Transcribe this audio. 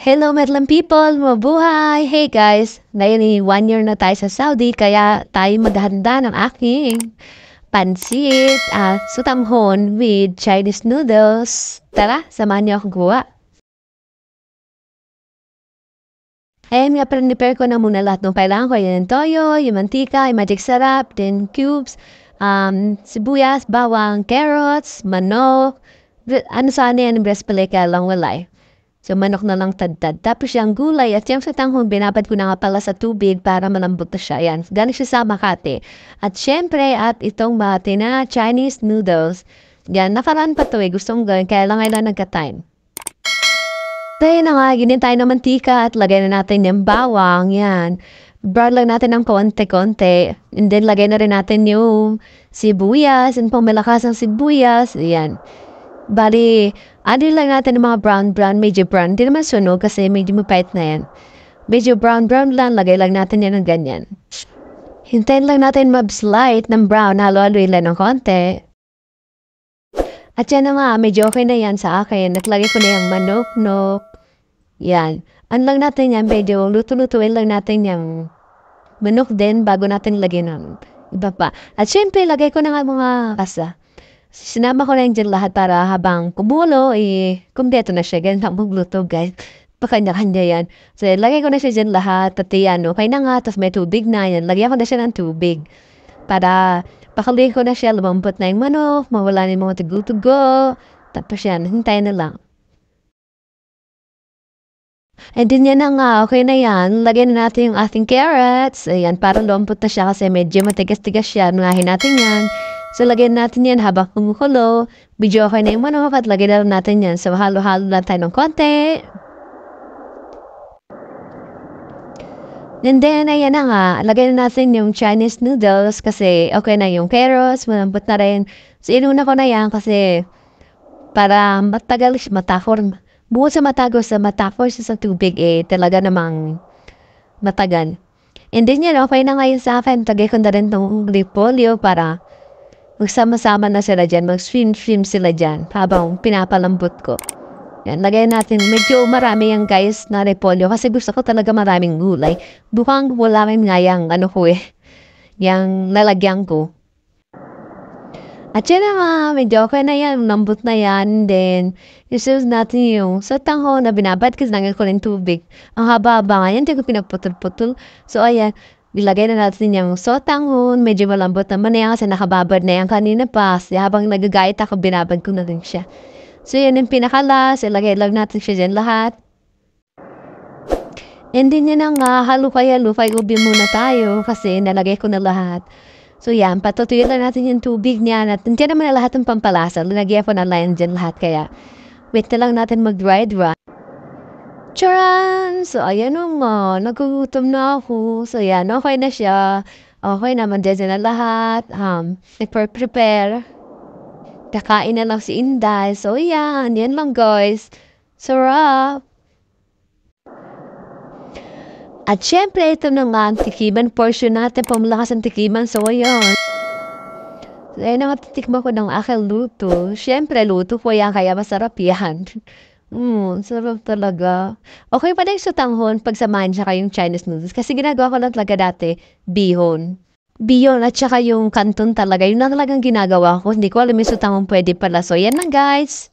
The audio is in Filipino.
Hello, Medlam people! Mabuhay! Hey guys! Ngayon 1 year na tayo sa Saudi kaya tayo maghahanda ng aking pansit at sutamhon with Chinese noodles. Tara, samahan niyo akong gawa. Ayan nga, prepare ko na muna lahat ng kailangan ko. Yan yung toyo, yung mantika, yung magic sarap, then cubes, sibuyas, bawang, carrots, manok, ano sana yan, breast palika, lang walay. So, manok na lang tad-tad. Tapos yung gulay at yung satanghon, binabad ko na nga pala sa tubig para malambot na siya. Yan, galing siya sa Makati. At syempre, at itong mati na Chinese noodles. Yan, nakaraan pa to gustong gawin, kaya lang ngayon nagka-time. Tayo na nga, ginin tayo ng mantika at lagay na natin yung bawang, yan. Brown lang natin ng konti-konti. And then, lagay na rin natin yung sibuyas, and pang malakas ang sibuyas, yan. Bali, ano lang natin ng mga brown, medyo brown. Hindi naman sunog kasi medyo mapait na yan. Medyo brown lang, lagay lang natin yan ng ganyan. Hintayin lang natin mag-slide ng brown, halo-haloin lang ng konti. At yan na nga, medyo okay na yan sa akin. Naglagay ko na yung manok. Yan. Ano lang natin yan, medyo luto-lutuin lang natin yung manok din bago natin lagyan ng iba pa. At syempre, lagay ko na nga mga kasa. Sinama ko na yung dyan lahat para habang kumulo, kumpleto na siya. Ganyan lang magluto, guys. Pakanya-kanya yan. So, lagay ko na siya dyan lahat. At yan, okay na nga. Tapos may tubig na yan. Lagyan ko na siya ng tubig. Para pakalihin ko na siya. Lumambot na yung manok. Mawala na yung mga tugo-tugo. Tapos yan, hintayin na lang. And then yan na nga, okay na yan. Lagyan na natin yung ating carrots. Ayan, para lumpot na siya kasi medyo matigas-tigas siya. Nunahin natin yan. So, lagyan natin yan habang kumukulo. Medyo okay na yung manok at lagyan na natin yan. So, halo-halo lang tayo ng konti. And then, ayan na nga. Lagyan na natin yung Chinese noodles kasi okay na yung carrots. Malambot na rin. So, inuna ko na yan kasi para matagal siya matakor. Bukod sa matakor siya sa tubig talaga namang matagal. And then yan, okay na ngayon sa akin. Tagay ko na rin itong repolyo para magsama-sama na sila dyan, mag-swim sila dyan habang pinapalambot ko. Yan, lagay natin, medyo marami yan guys na repolyo kasi gusto ko talaga maraming gulay. Bukang wala rin nga yung yung lalagyan ko. At yan na nga, medyo okay na yan, lambot na yan, then isus natin yung satanghon na binabad kasi nangyay ko ng tubig. Ang haba-haba nga yan, hindi ko pinaputol-putol. So ayan, ilagay na natin yung sotanghon, medyo malambot naman yan kasi nakababad na yan kanina pa. Kasi habang nagagayat ako, binabad ko na rin siya. So yan yung pinakalas, ilagay lang natin siya dyan lahat. And then yan nga, halukay ubi muna tayo kasi nalagay ko na lahat. So yan, patutuyin lang natin yung tubig niya. At nandiyan naman na lahat ng pampalasa. Linagyan ko na lang dyan lahat kaya wait na lang natin mag-dry. Charan! So, ayan nga, nagugutom na ako. So, yan, okay na siya. Okay naman, dyan na lahat. Nagprepare. Kakain na lang si Inday. So, yan lang guys. Sarap! At syempre, ito na nga ang tikiman portion natin. Pamalakas ang tikiman. So, ayan. So, ayan nga, titikman ko ng aking luto. Syempre, luto ko yan, kaya masarap yan. Sarap talaga. Okay pa na yung sutanghon pagsamahin siya kayong Chinese noodles. Kasi ginagawa ko lang talaga dati, bihon. Bihon at saka yung kanton talaga. Yun na talagang ginagawa ko. Hindi ko alam yung sutanghon pwede pala. So, yan na guys.